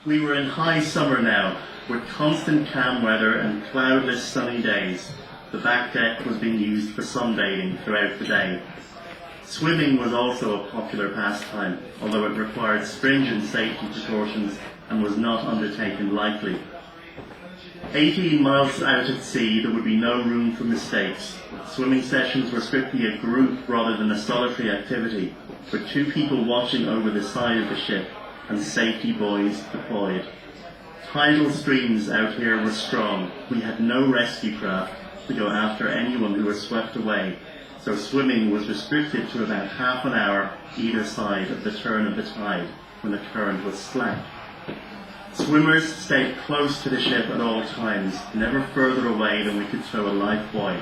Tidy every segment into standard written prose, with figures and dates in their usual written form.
We were in high summer now, with constant calm weather and cloudless sunny days. The back deck was being used for sunbathing throughout the day. Swimming was also a popular pastime, although it required stringent safety precautions and was not undertaken lightly. 18 miles out at sea, there would be no room for mistakes. Swimming sessions were strictly a group rather than a solitary activity, with 2 people watching over the side of the ship and safety buoys deployed. Tidal streams out here were strong. We had no rescue craft to go after anyone who was swept away, so swimming was restricted to about half an hour either side of the turn of the tide when the current was slack. Swimmers stayed close to the ship at all times, never further away than we could throw a life buoy.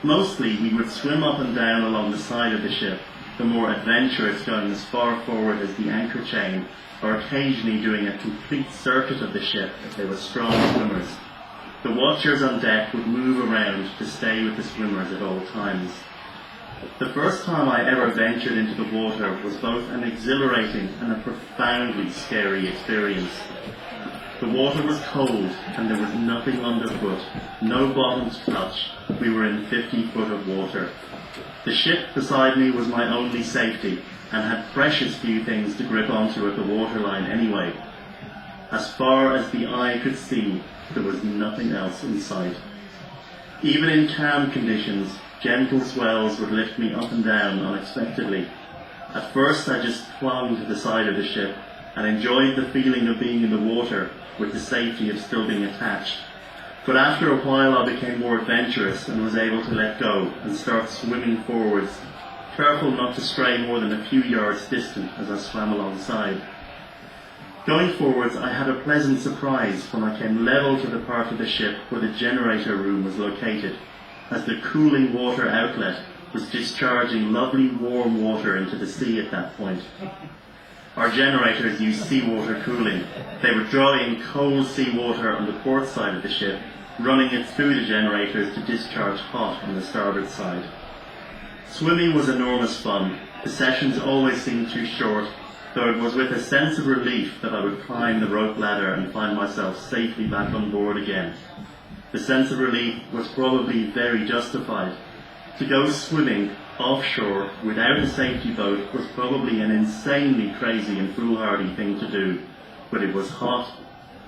Mostly we would swim up and down along the side of the ship, the more adventurous going as far forward as the anchor chain, or occasionally doing a complete circuit of the ship if they were strong swimmers. The watchers on deck would move around to stay with the swimmers at all times. The first time I ever ventured into the water was both an exhilarating and a profoundly scary experience. The water was cold and there was nothing underfoot, no bottom to touch. We were in 50 foot of water. The ship beside me was my only safety and had precious few things to grip onto at the waterline anyway. As far as the eye could see, there was nothing else in sight. Even in calm conditions, gentle swells would lift me up and down unexpectedly. At first I just clung to the side of the ship and enjoyed the feeling of being in the water with the safety of still being attached. But after a while I became more adventurous and was able to let go and start swimming forwards, careful not to stray more than a few yards distant as I swam alongside. Going forwards, I had a pleasant surprise when I came level to the part of the ship where the generator room was located, as the cooling water outlet was discharging lovely warm water into the sea at that point. Our generators used seawater cooling. They were drawing cold seawater on the port side of the ship, running it through the generators to discharge hot on the starboard side. Swimming was enormous fun. The sessions always seemed too short, though it was with a sense of relief that I would climb the rope ladder and find myself safely back on board again. The sense of relief was probably very justified. To go swimming offshore without a safety boat was probably an insanely crazy and foolhardy thing to do, but it was hot,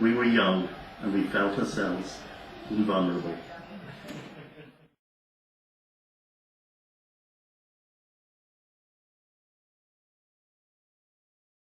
we were young, and we felt ourselves invulnerable.